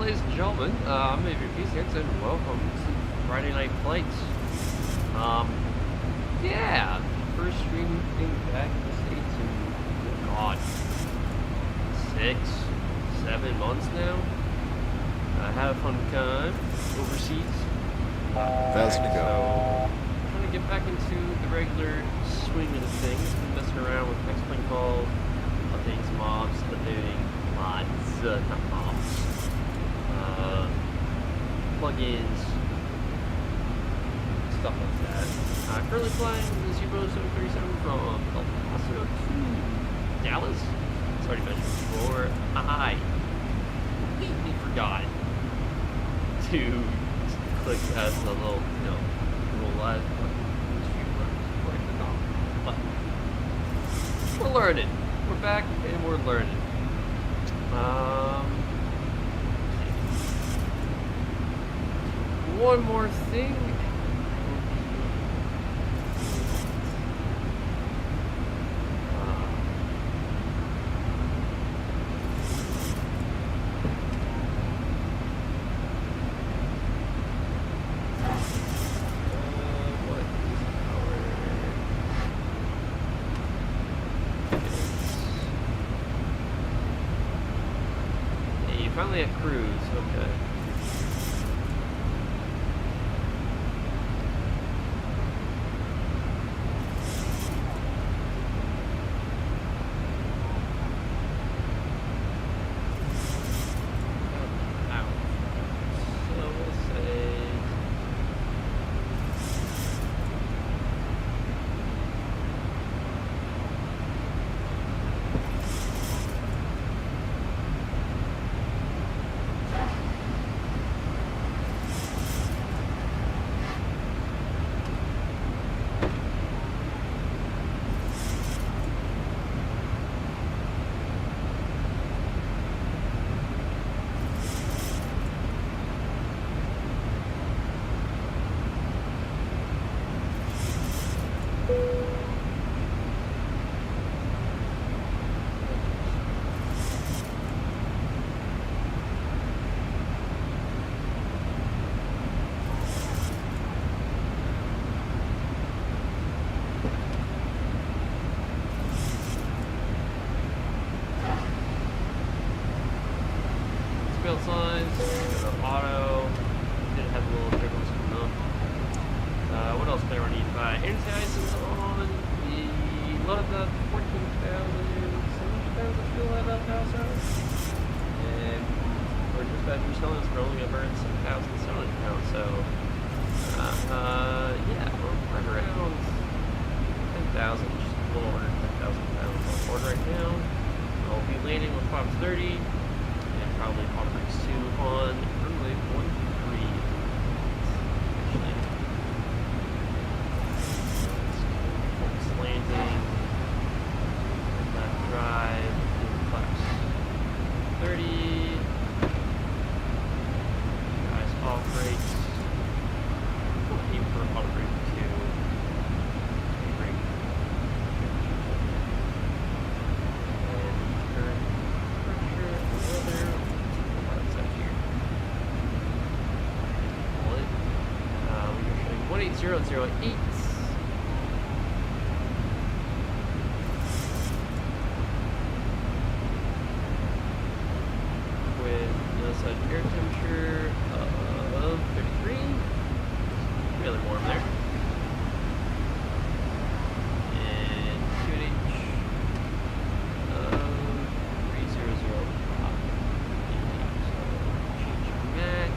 ladies and gentlemen, I'm AVP6 and welcome to Friday Night Flights. Yeah, first streaming thing back in the States in, oh god, 6, 7 months now. I had a fun time overseas. Fast to go. So, trying to get back into the regular swing of the things. Been messing around with XP12 calls, updating some mobs, not mobs. Plugins, stuff like that. Currently flying the 737 from El Paso to Dallas. It's already mentioned before. I completely forgot to click as the little, little live button. But we're learning. We're back and we're learning. One more thing. Finally at cruise, okay. So we'll say seatbelt signs, auto, did have a little jiggles coming up. What else did I need to buy? Anti-ice on the lot of the 14,000, 17,000 fuel at El Paso. And we're just about to be selling this, we're only going to burn 7,000 pounds, so yeah, we're right around 10,000, just a little over 10,000 pounds on board right now. I'll be landing with 530. Probably offering soon on runway 13. Actually, focus landing, left drive, flaps 30. Guys, off brakes. Aim for auto brake 2. Brake. And turn pressure, weather. 18008. With the outside air temperature of 33. Really warm there. And QNH of 3005. So change max.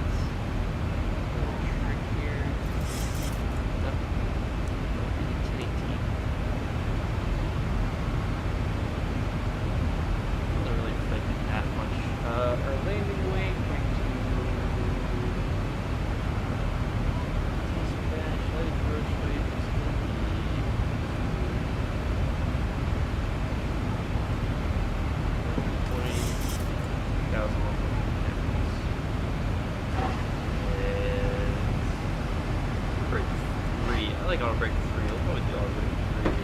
I like auto brake 3. We'll probably do auto brake 3.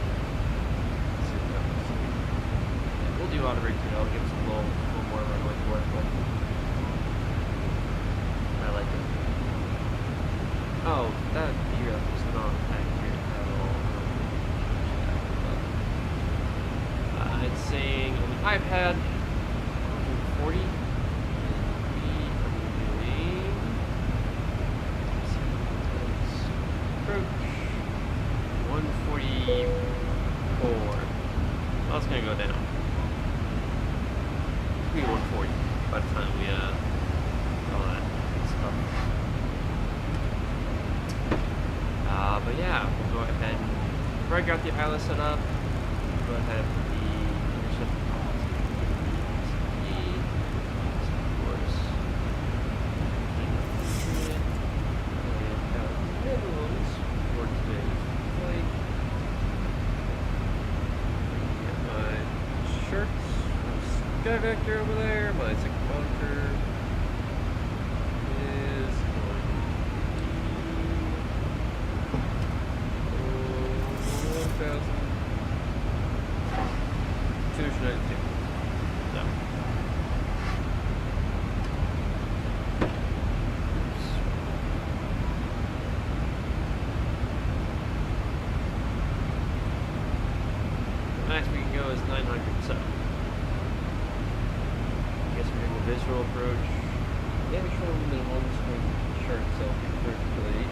Yeah, we'll do auto brake 3. I'll give us a little more runway for it. But like it. Oh, that VREF is not accurate at all. It's saying on the iPad 140. Approach 144. Well, it's gonna go down. It'll be 140 by the time we all that stuff. But yeah, we'll go ahead and before I got the ILA set up, go ahead and put the intercept of course. Sky vector over there, my second monitor is going to be 1,292. No. Oops. The max we can go is 900, so. We're doing the visual approach. Yeah, we're showing the on screen chart itself perfectly.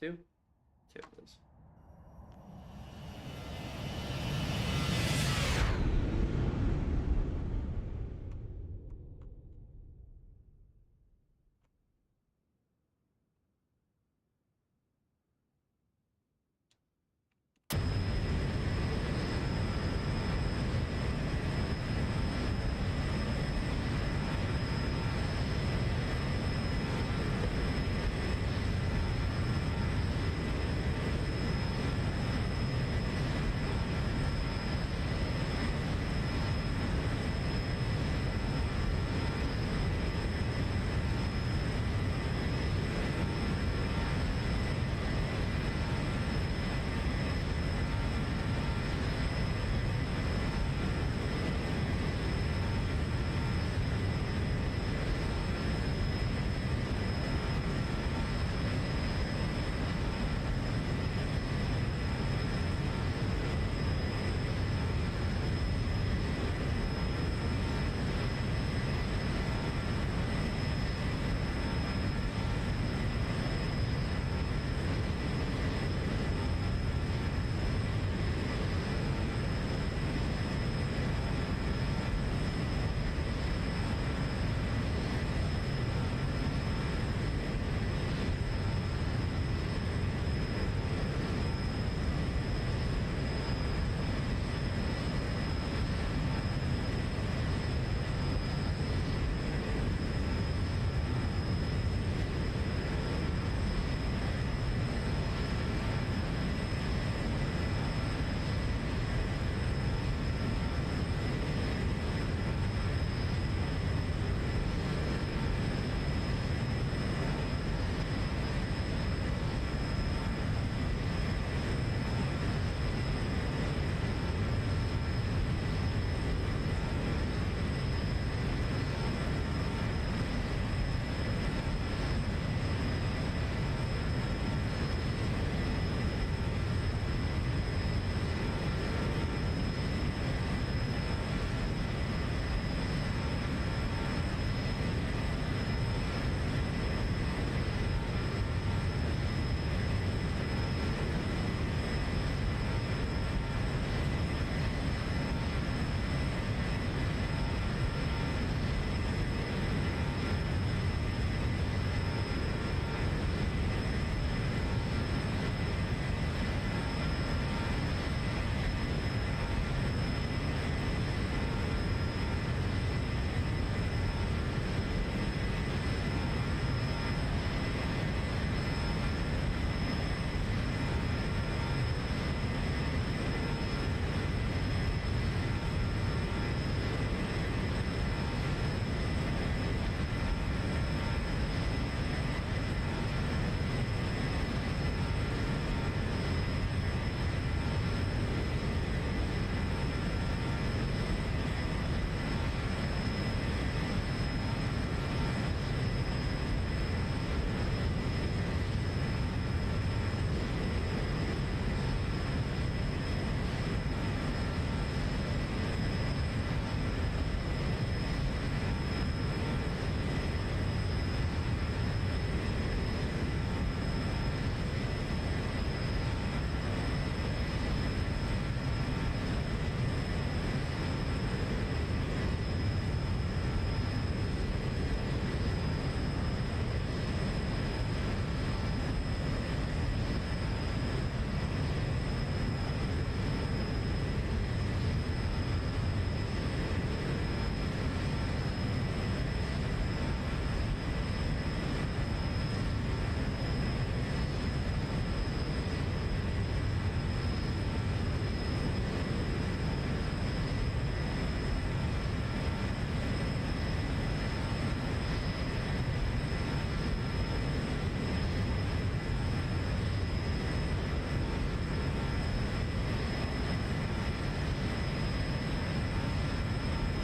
2. 2 it is.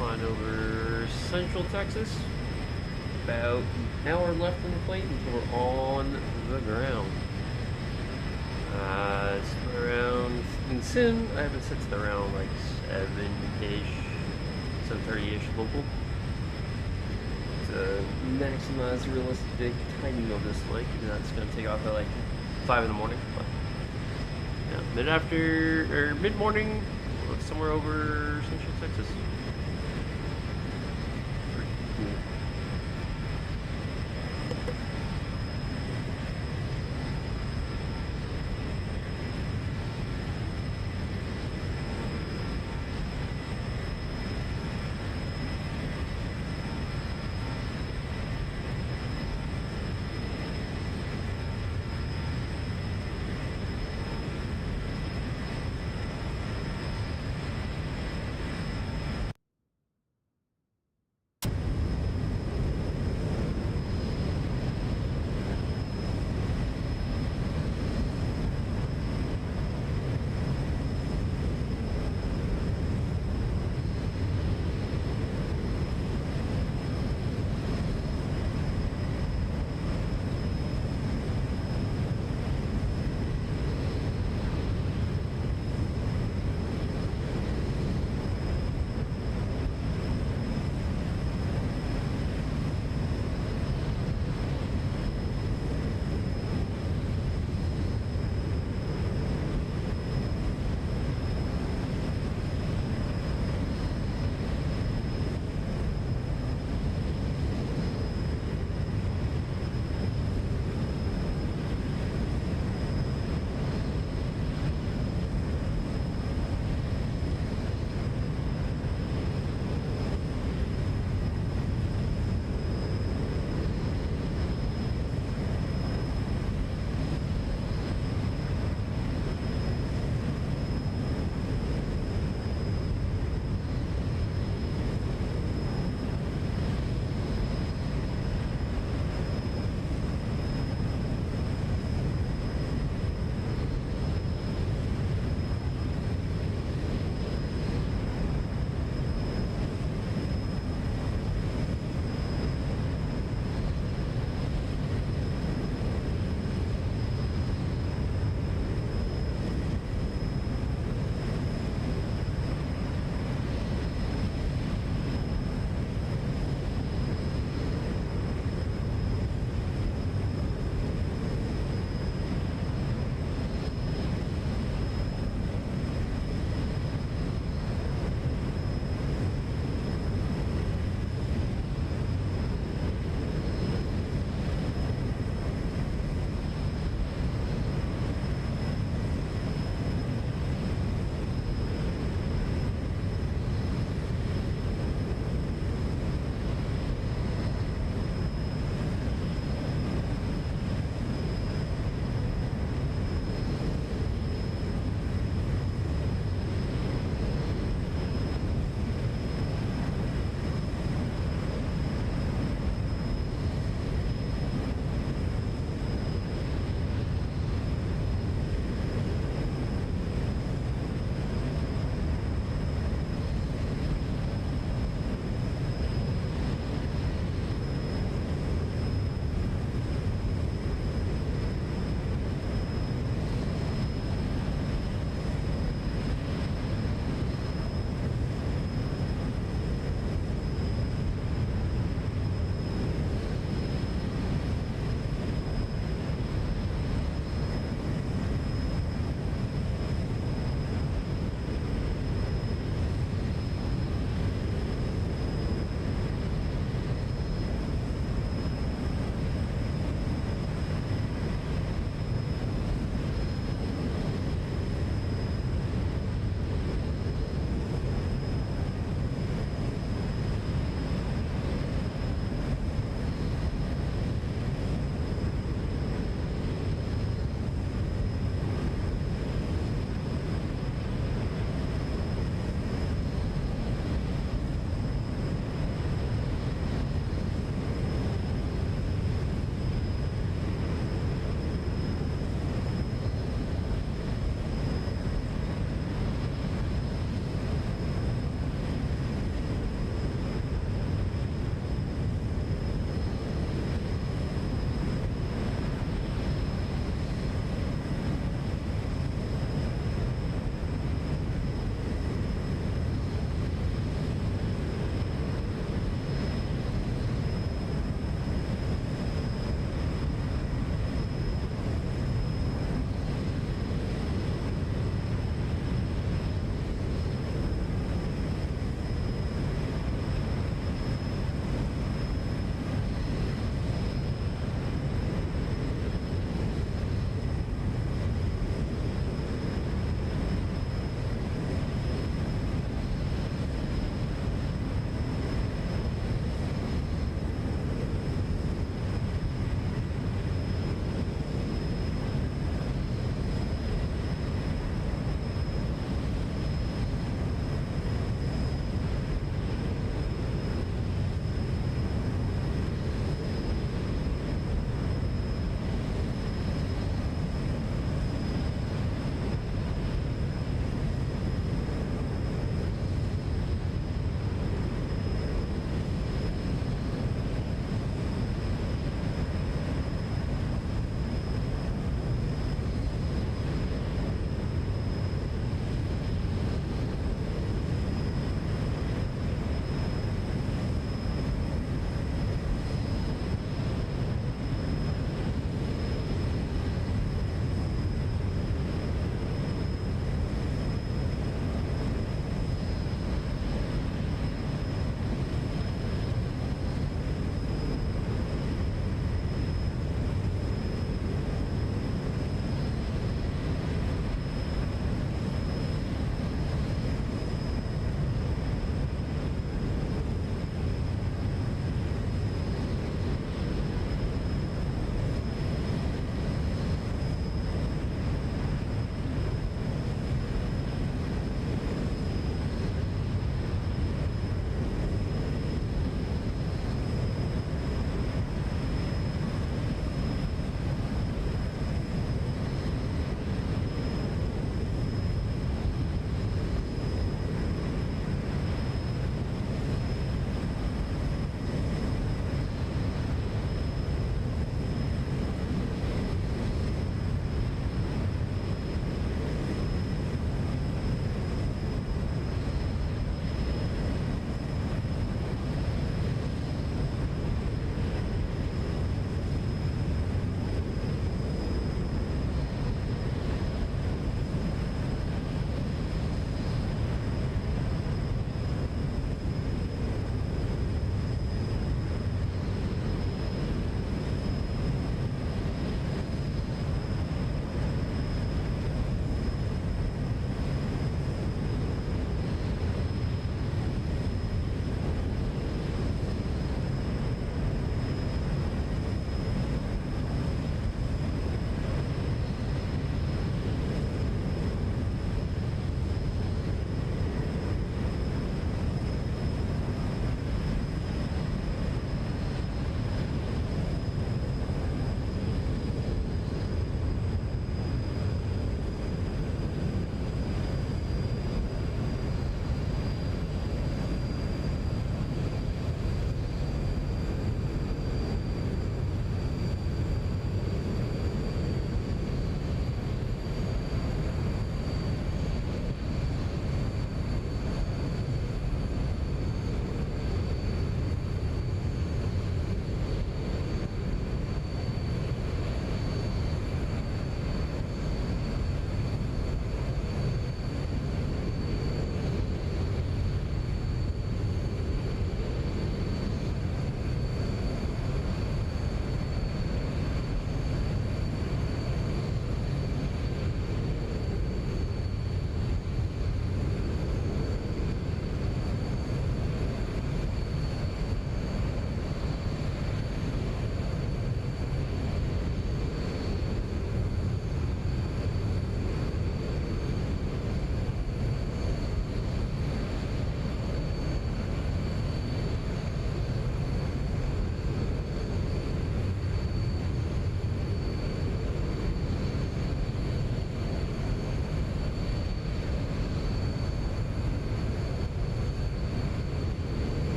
On over Central Texas. About an hour left on the plate until we're on the ground. It's around, in Sim, I have it set to around like 7-ish, 7:30-ish local. To maximize the realistic timing of this flight, and that's going to take off at like 5 in the morning. But yeah, mid morning, somewhere over Central Texas. Pretty cool.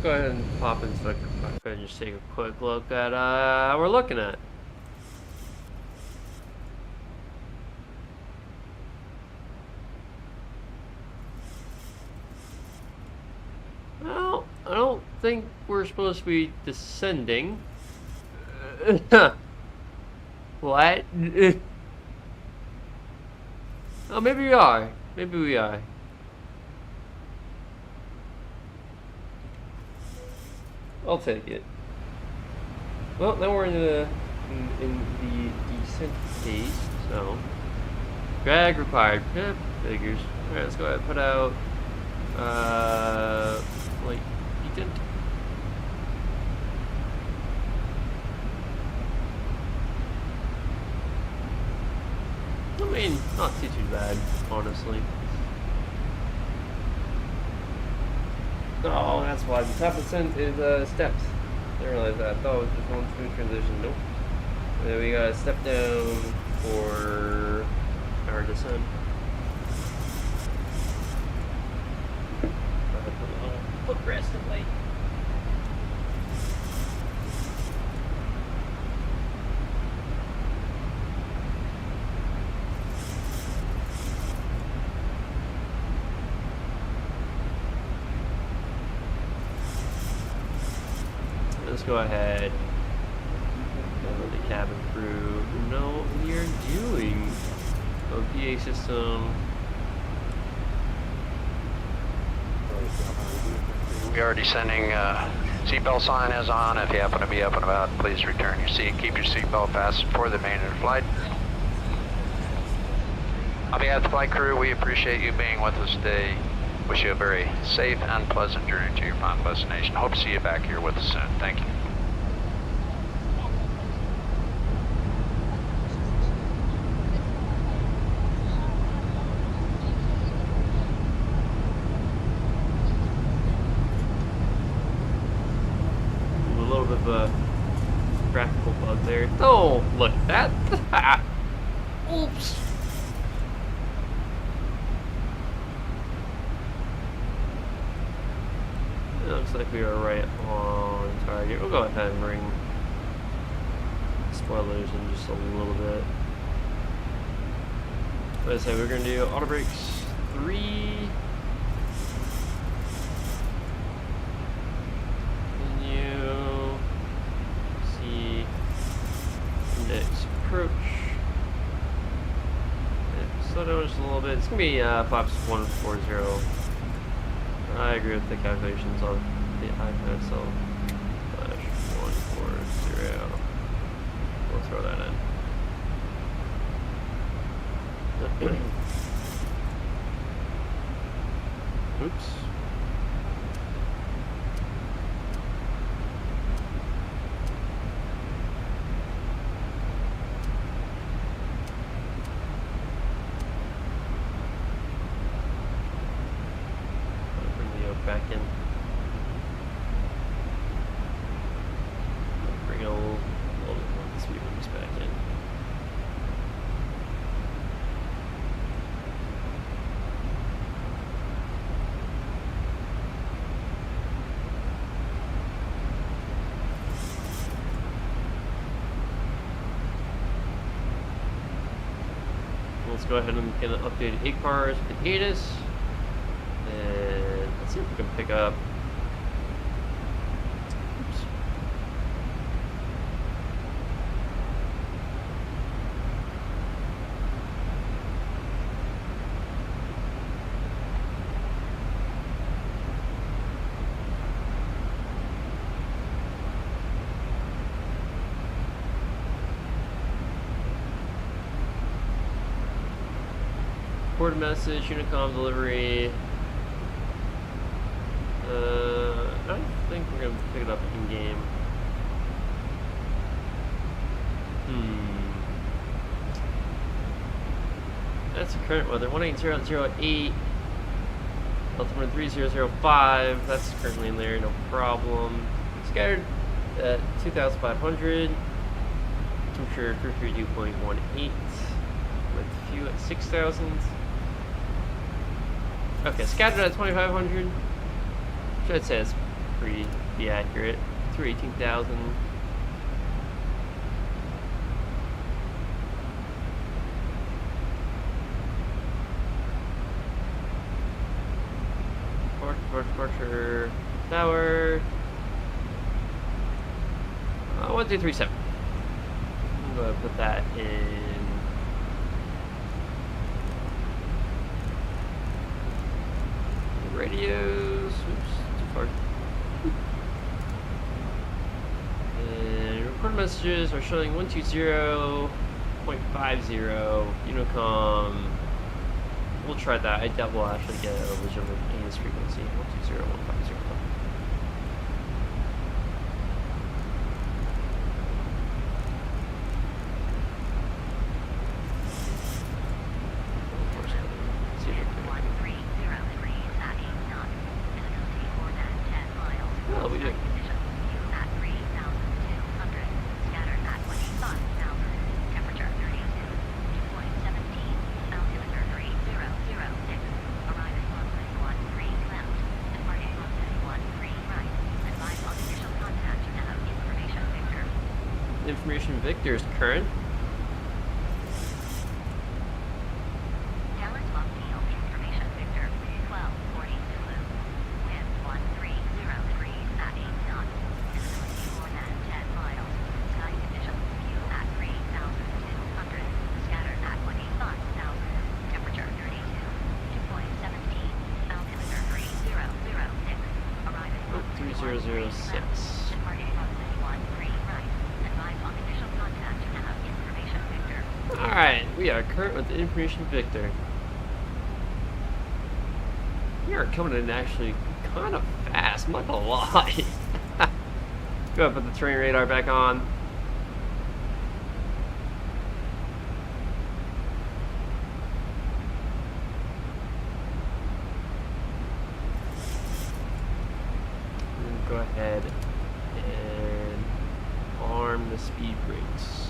go ahead and pop into the cockpit and just take a quick look at what we're looking at. Well, I don't think we're supposed to be descending. What? Oh, maybe we are. Maybe we are. I'll take it. Well, now we're in the descent phase, so drag required. Yep, figures. All right, let's go ahead and put out flight detent. I mean, not too bad, honestly. Oh, that's why the top descent is steps. I didn't realize that. I thought it was just one smooth transition. Nope. And then we got a step down for our descent. Put a little footrest of light. Let's go ahead. Let the cabin crew know what we are doing. PA system. We are descending. Seatbelt sign is on. If you happen to be up and about, please return your seat. Keep your seatbelt fastened for the remainder of the flight. On behalf of the flight crew, we appreciate you being with us today. Wish you a very safe and pleasant journey to your final destination. Hope to see you back here with us soon. Thank you. A little bit of a graphical bug there. Oh, look at that. Oops. It looks like we are right on target. We'll go ahead and bring spoilers in just a little bit. Like I said, we're going to do auto brakes 3. Menu. See. Index approach. Slow down just a little bit. It's going to be flaps 140. I agree with the calculations on the iPad, so /140. We'll throw that in. Oops. Back in. Bring it a little bit more of the speed bumps back in. Let's go ahead and get an updated ACARS with the ATIS. And let's see if we can pick up. Oops. Report message, Unicom delivery. I don't think we're gonna pick it up in game. That's the current weather. 18008. Altimeter 3005. That's currently in there, no problem. Scattered at 2,500. Temperature 332.18. With fuel at 6,000. Okay, scattered at 2,500. Which I'd say is be accurate. Through 18,000. Departure tower. 1237. I'm going to put that in. Radios. Oops, too far. And recorded messages are showing 120.50 Unicom. We'll try that. I doubt we'll actually get a legitimate AS frequency. 120.150. Well, we do. Information Victor is current. Dallas Long Field, Information Victor, 1240 Zulu. Wind 1300 degrees at 8 knots. Visibility more than 10 miles. Sky conditions, view at 3,200. Scattered at 25,000. Temperature 32. 2.17. Altimeter 3006. Arriving on 3006. Departing on 13 right. Advise on initial contact to have Information Victor. Alright, we are current with Information Victor. We are coming in actually kind of fast, I'm not gonna lie. Go ahead, put the terrain radar back on. And go ahead and arm the speed brakes.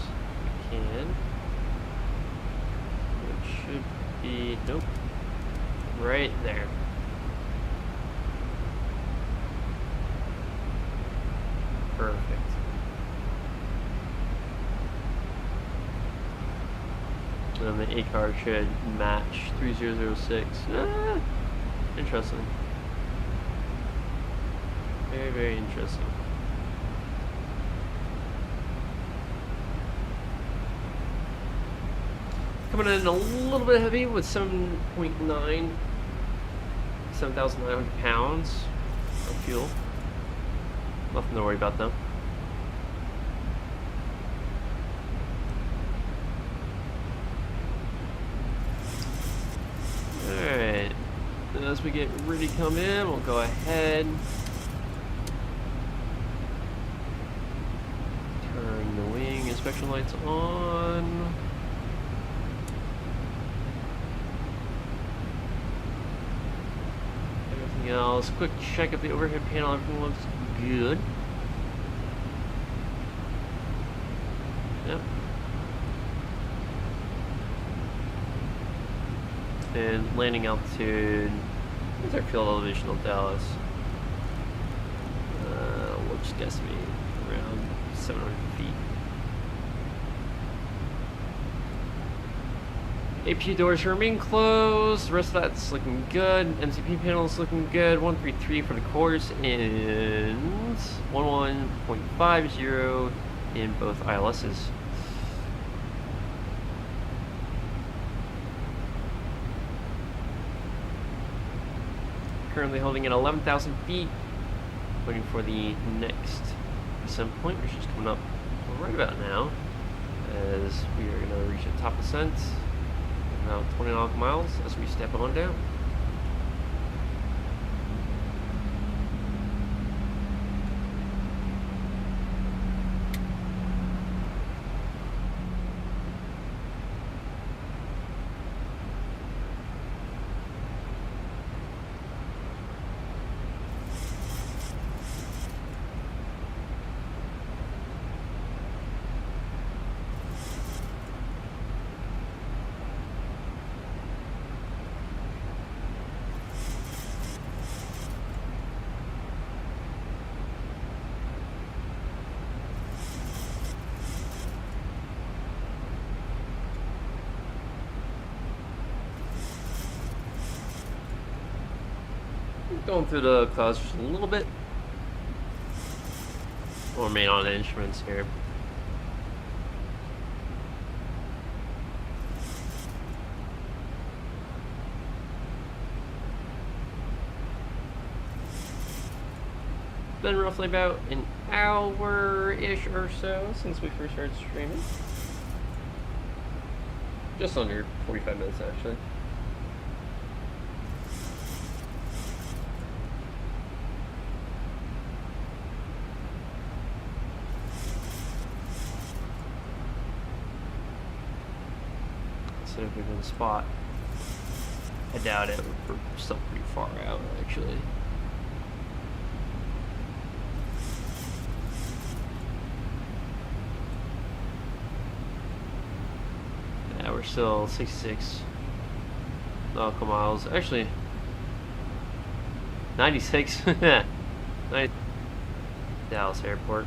We can. It should be, nope, right there. Perfect. And the A-car should match 3006. Ah, interesting. Very, very interesting. Coming in a little bit heavy with 7.9, 7,900 pounds of fuel. Nothing to worry about though. Alright, as we get ready to come in, we'll go ahead. Turn the wing inspection lights on. Everything else, quick check of the overhead panel, everything looks good. Yep. And landing altitude, what's our field elevation of Dallas? We'll just guesstimate around 700 feet. APU doors remain closed. The rest of that's looking good. MCP panel is looking good. 133 for the course and 11.50 in both ILSs. Currently holding at 11,000 feet. Waiting for the next ascent point, which is coming up right about now, as we are going to reach a top ascent. About 20 nautical miles as we step on down. Going through the clouds just a little bit. We'll remain on the instruments here. Been roughly about an hour-ish or so since we first started streaming. Just under 45 minutes, actually. Let's see if we can spot. I doubt it. We're still pretty far out, actually. Yeah, we're still 66 nautical miles. Actually, 96. 90. Dallas Airport.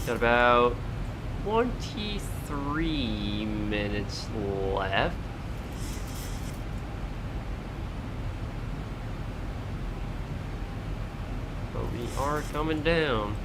Got about 23 minutes left. But we are coming down.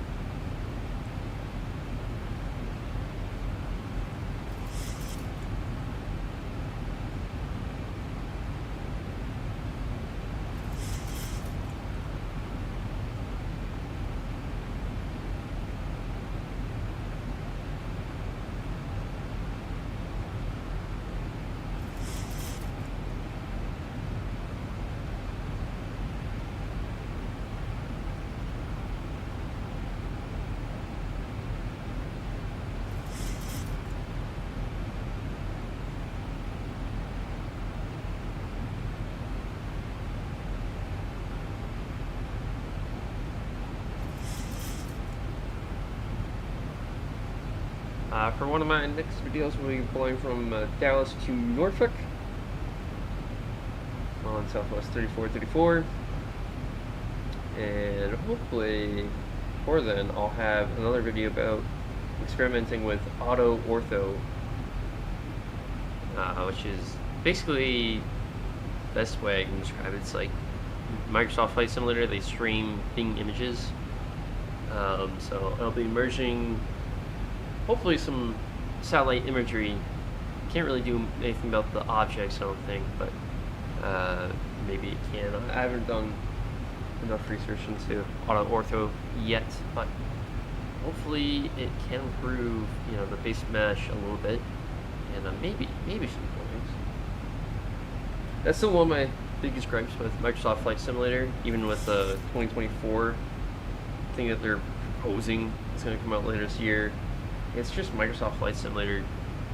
For one of my next videos, we'll be flying from Dallas to Norfolk on Southwest 3434, and hopefully before then I'll have another video about experimenting with auto ortho, which is basically the best way I can describe it. It's like Microsoft Flight Simulator. They stream Bing images, so I'll be merging hopefully some satellite imagery. Can't really do anything about the objects, I don't think, but maybe it can. I haven't done enough research into auto ortho yet, but hopefully it can improve, the base mesh a little bit, and maybe some points. That's still one of my biggest gripes with Microsoft Flight Simulator, even with the 2024 thing that they're proposing. It's going to come out later this year. It's just Microsoft Flight Simulator,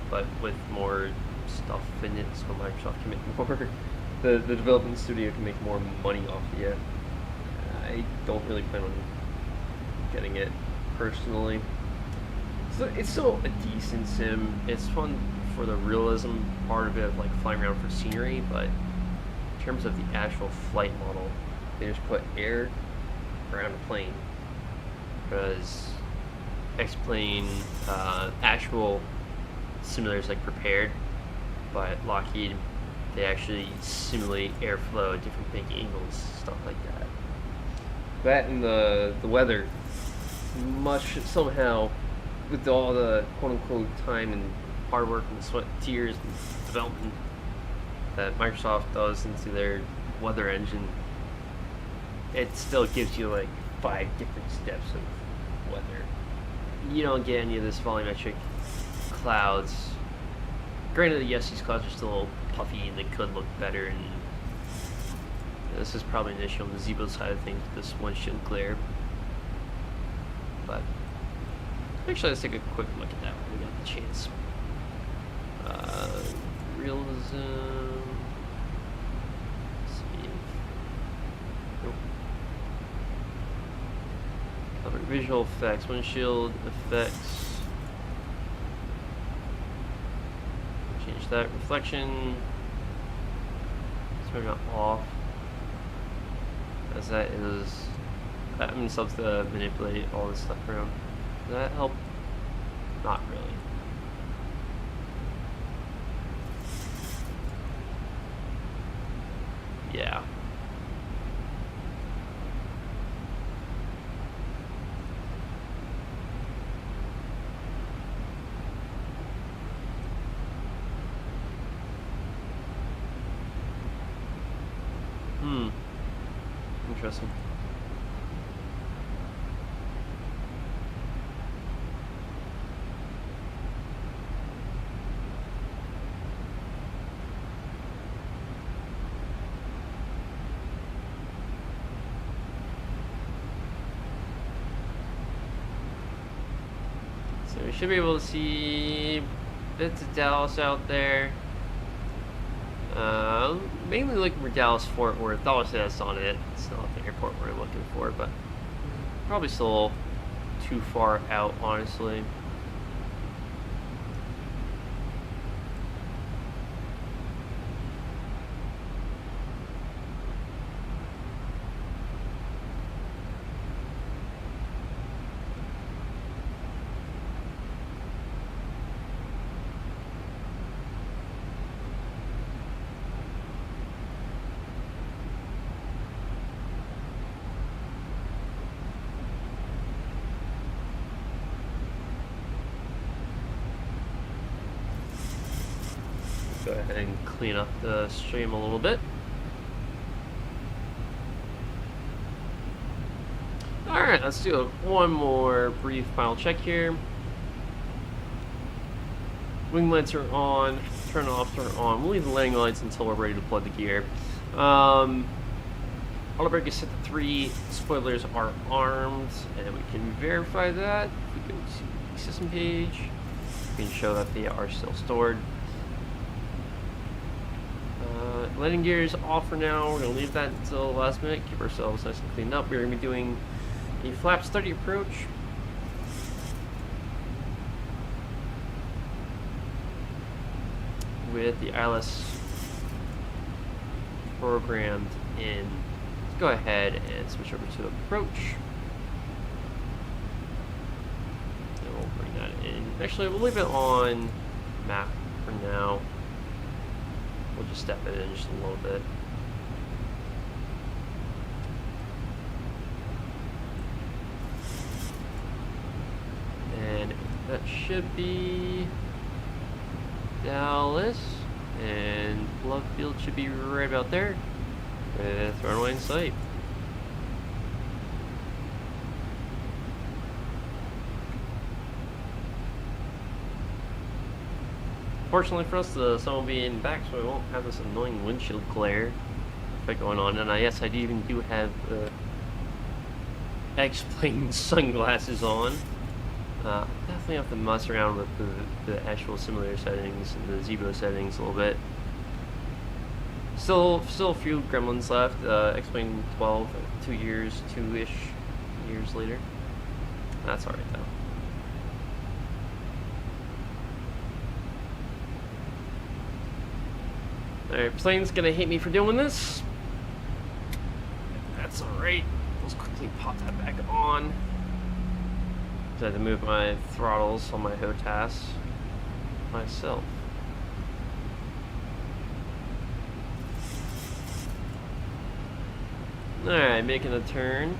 but with more stuff in it, so Microsoft can make more. The development studio can make more money off it. I don't really plan on getting it personally. So it's still a decent sim. It's fun for the realism part of it, of like flying around for scenery, but in terms of the actual flight model, they just put air around a plane, because X-Plane actual simulators like Prepared by Lockheed, they actually simulate airflow at different big angles, stuff like that. That and the weather, much somehow, with all the quote-unquote time and hard work and sweat, tears and development that Microsoft does into their weather engine, it still gives you like 5 different steps of weather. You don't get any of this volumetric clouds. Granted, yes, these clouds are still a little puffy and they could look better, and this is probably an issue on the ZBO side of things, this windshield glare. But actually, let's take a quick look at that when we get the chance. Realism. Let's see. Nope. Cover visual effects, windshield effects. Change that. Reflection. Turn it off. As that is, that means helps to manipulate all this stuff around. Does that help? Not really. Yeah. interesting. So we should be able to see bits of Dallas out there. Mainly looking for Dallas Fort Worth. Dallas has on it. It's not the airport we're looking for, but probably still too far out, honestly. Go ahead and clean up the stream a little bit. Alright, let's do one more brief final check here. Wing lights are on, turn off, turn on. We'll leave the landing lights until we're ready to plug the gear. Auto brake is set to 3, spoilers are armed, and we can verify that. If we go to the system page, we can show that they are still stored. Landing gear is off for now. We're going to leave that until the last minute. Keep ourselves nice and cleaned up. We're going to be doing a flap study approach. With the ILS programmed in. Let's go ahead and switch over to approach. And we'll bring that in. Actually, we'll leave it on map for now. We'll just step it in just a little bit. And that should be Dallas, and Love Field should be right about there with runway in sight. Fortunately for us, the sun will be in back, so we won't have this annoying windshield glare effect going on. And yes, I do have the X-Plane sunglasses on. Definitely have to mess around with the actual simulator settings and the Zebo settings a little bit. Still a few gremlins left. X-Plane 12, 2-ish years later. That's alright though. Alright, plane's gonna hate me for doing this. That's alright. Let's quickly pop that back on. I had to move my throttles on my HOTAS myself. Alright, making a turn.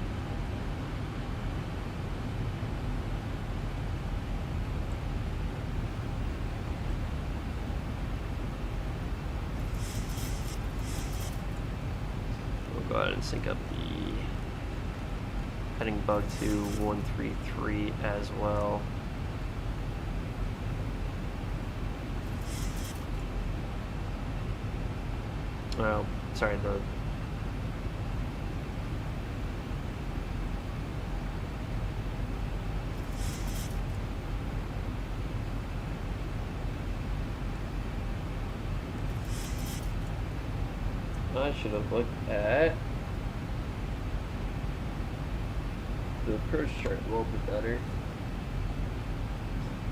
Go ahead and sync up the heading bug to 133 as well. Oh, sorry, I should have looked at the approach chart a little bit better.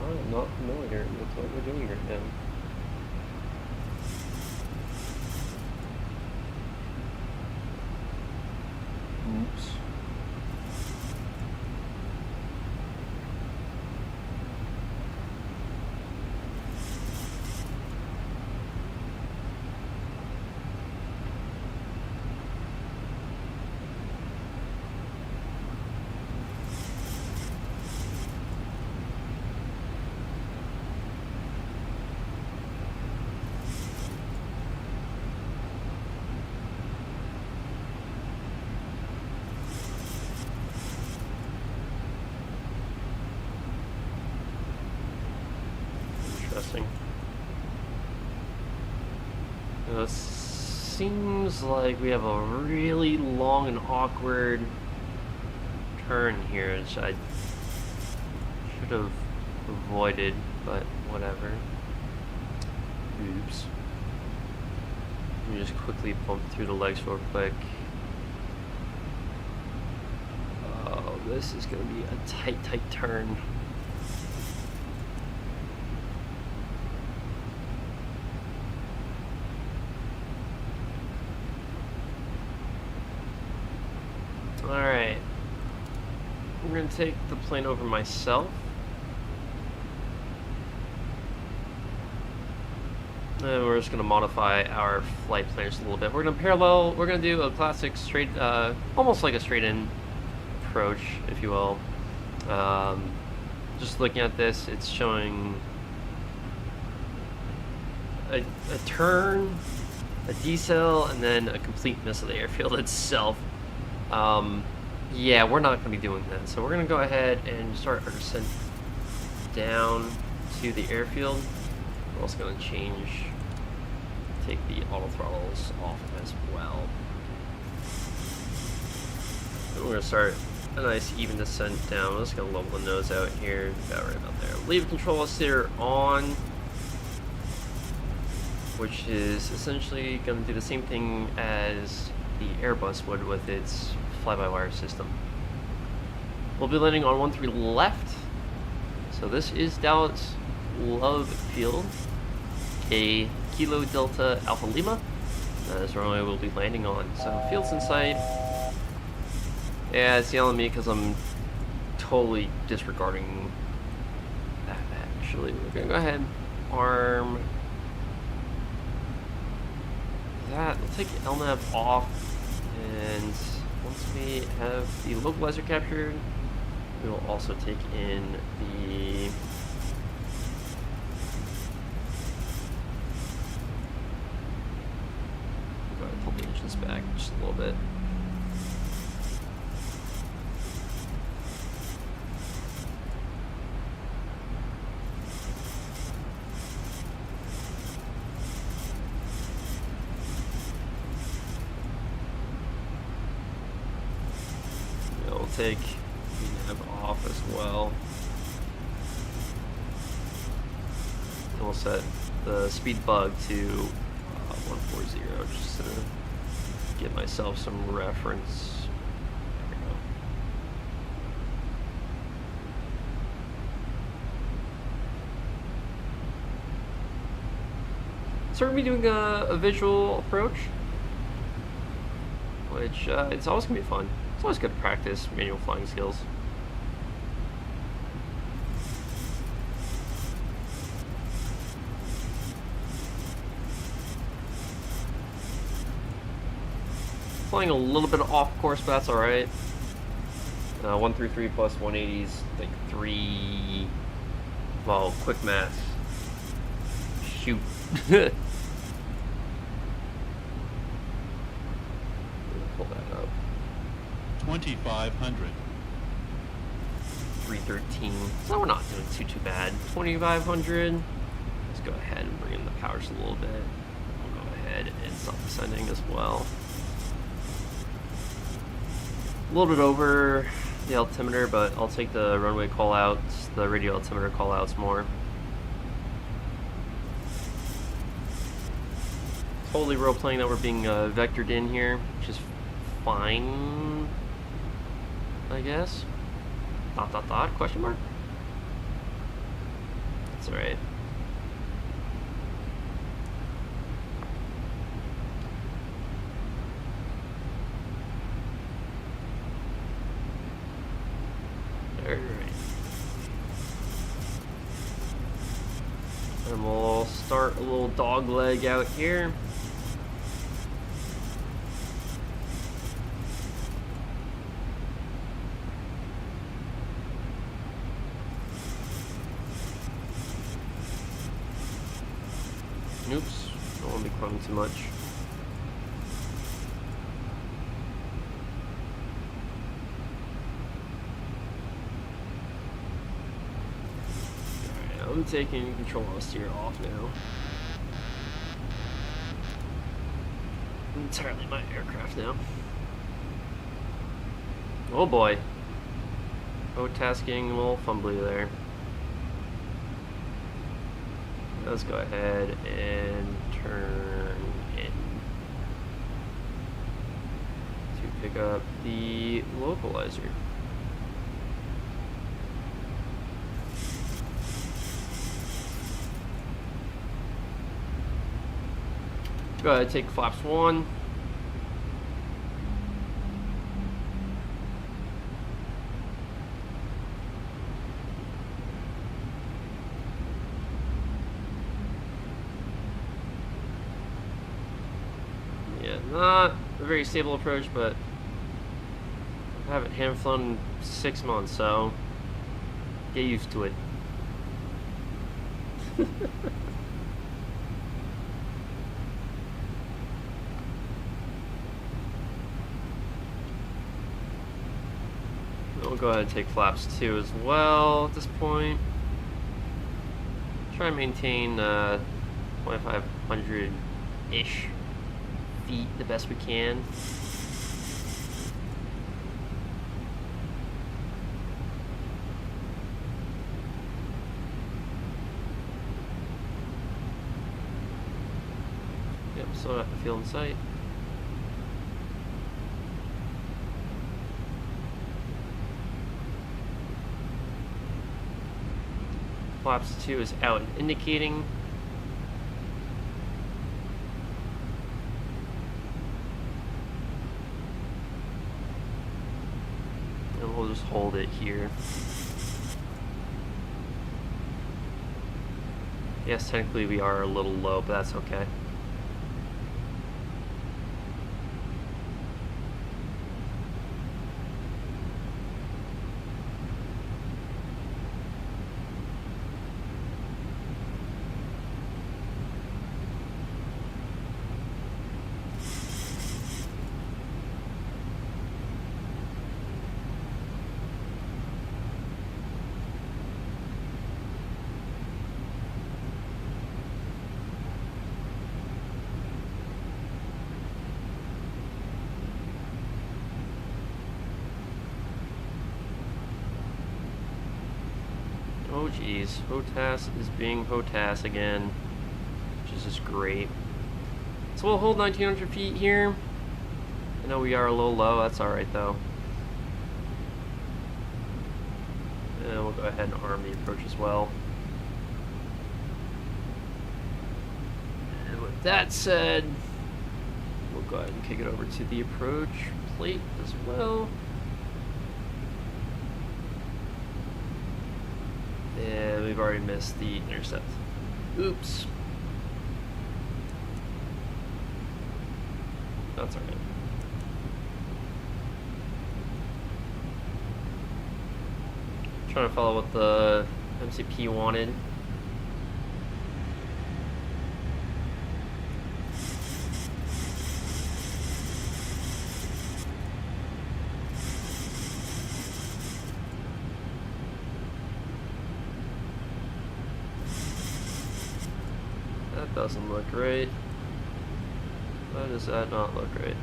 I'm not familiar with what we're doing right now. Oops. interesting. It seems like we have a really long and awkward turn here, which I should have avoided, but whatever. Oops. Let me just quickly bump through the legs real quick. Oh, this is going to be a tight, tight turn. Alright. I'm going to take the plane over myself. And we're just going to modify our flight plans a little bit. We're going to parallel, we're going to do a classic straight, almost like a straight in approach, if you will. Just looking at this, it's showing a turn, a decel, and then a complete miss of the airfield itself. Yeah, we're not going to be doing that. So we're going to go ahead and start our descent down to the airfield. We're also going to take the auto throttles off as well. And we're going to start a nice even descent down. I'm just going to level the nose out here, about right about there. Leave control oscillator on, which is essentially going to do the same thing as the Airbus would with its fly-by-wire system. We'll be landing on 13 left. So this is Dallas Love Field, a Kilo Delta Alpha Lima. That's where we'll be landing on. So field's in sight. Yeah, it's yelling at me because I'm totally disregarding that. Actually, we're gonna go ahead and arm that. We'll take LNAV off, and once we have the localizer captured, we will also take in the go ahead and pull the engines back just a little bit. We'll take the nav off as well. And we'll set the speed bug to 140 just to give myself some reference. There we go. So we're going to be doing a visual approach, which it's always going to be fun. It's always good to practice manual flying skills. Flying a little bit off course, but that's alright. 133 plus 180s, like 3, well, quick math. Shoot. Pull that up. 2,500. 313. So we're not doing too bad. 2,500. Let's go ahead and bring in the powers a little bit. We'll go ahead and stop descending as well. A little bit over the altimeter, but I'll take the runway callouts, the radio altimeter callouts more. Totally role-playing that we're being vectored in here, which is fine, I guess. ... question mark? That's alright. Alright. And we'll start a little dog leg out here. Oops, don't want to be climbing too much. Alright, I'm taking control of steer off now. Entirely my aircraft now. Oh boy. Oh, tasking a little fumbly there. Let's go ahead and turn in to pick up the localizer. Go ahead, take flaps 1. Yeah, not a very stable approach, but I haven't hand flown in 6 months, so get used to it. We'll go ahead and take flaps 2 as well at this point. Try and maintain 2,500-ish feet the best we can. Yep, still got the field in sight. Flaps 2 is out and indicating. And we'll just hold it here. Yes, technically we are a little low, but that's okay. Oh geez, HOTAS is being HOTAS again, which is just great. So we'll hold 1900 feet here. I know we are a little low, that's alright though. And we'll go ahead and arm the approach as well. And with that said, we'll go ahead and kick it over to the approach plate as well. And we've already missed the intercept. Oops. That's alright. Trying to follow what the MCP wanted. That doesn't look right. Why does that not look right?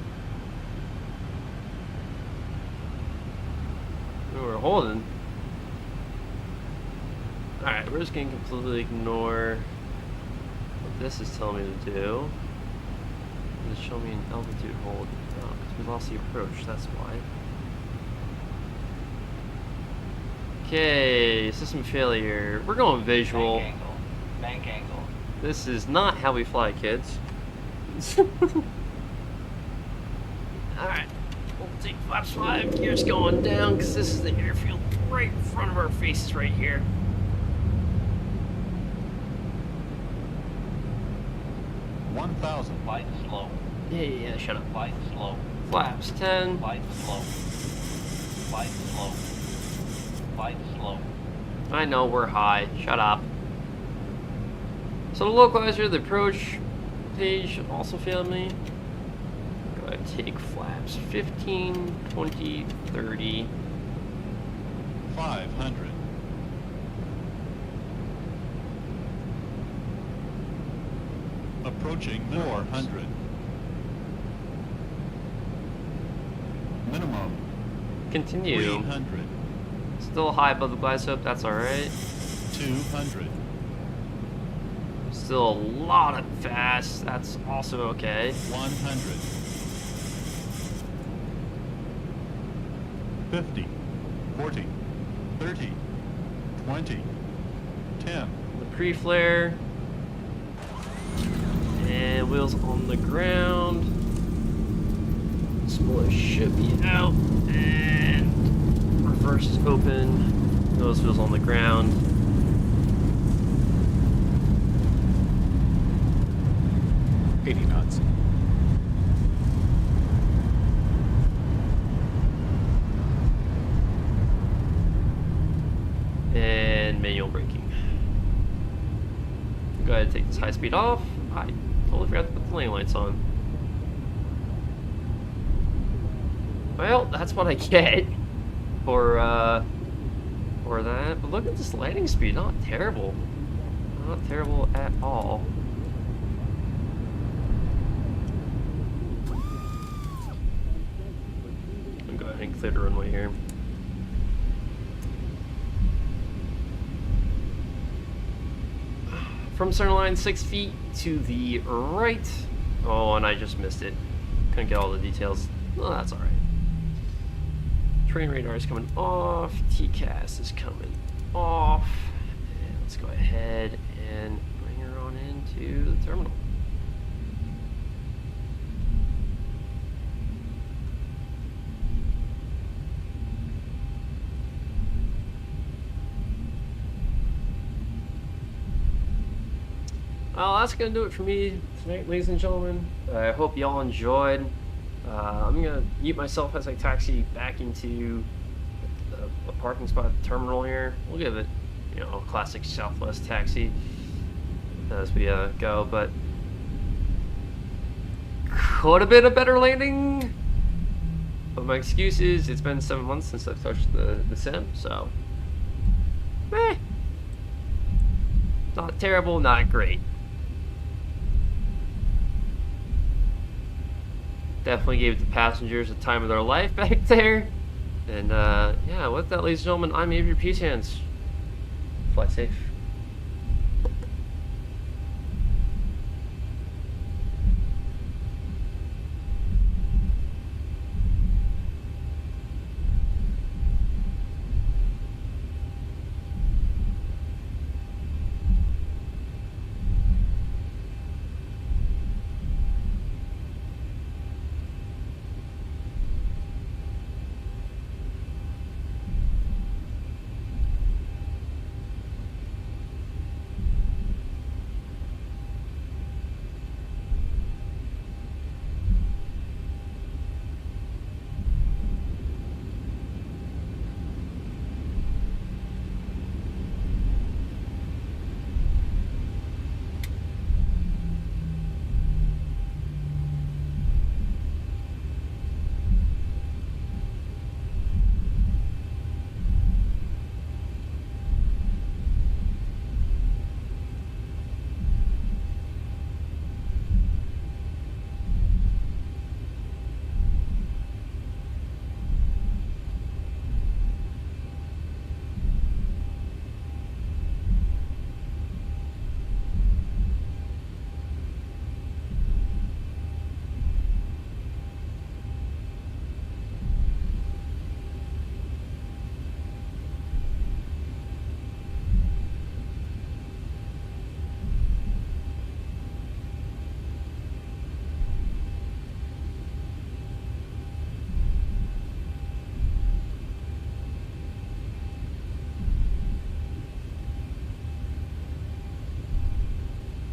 We're holding. Alright, we're just going to completely ignore what this is telling me to do. It's showing me an altitude hold. Oh, because we lost the approach, that's why. Okay, system failure. We're going visual. Bank angle. Bank angle. This is not how we fly, kids. Alright, we'll take flaps 5, gears going down, because this is the airfield right in front of our faces right here. Flight slow. Yeah, shut up. Flight slow. Flaps 10. Flight slow. Flight slow. Flight slow. I know, we're high. Shut up. So the localizer, the approach page also failed me. Go ahead and take flaps 15, 20, 30. 500. Approaching 400. Minimum Continue. 300. Still high above the glide slope, that's alright. 200. Still a lot of fast, that's also okay. 100. 50. 40. 30. 20. 10. The pre-flare. And wheels on the ground. Spoiler should be out. And reverse is open. Those wheels on the ground. knots. And manual braking. Go ahead and take this high speed off. I totally forgot to put the lane lights on. Well, that's what I get for that. But look at this landing speed, not terrible. Not terrible at all. I'll go ahead and clear the runway here. From center line 6 feet to the right. Oh, and I just missed it. Couldn't get all the details. Well, that's alright. Train radar is coming off. TCAS is coming off. And let's go ahead and bring her on into the terminal. Well, that's going to do it for me tonight, ladies and gentlemen. I hope you all enjoyed. I'm going to mute myself as I taxi back into a parking spot at the terminal here. We'll give it, you know, a classic Southwest taxi as we go, but could have been a better landing. But my excuse is it's been 7 months since I've touched the sim, so not terrible, not great. Definitely gave the passengers the time of their life back there. And yeah, with that, ladies and gentlemen, I'm Avery Peace Hands. Fly safe.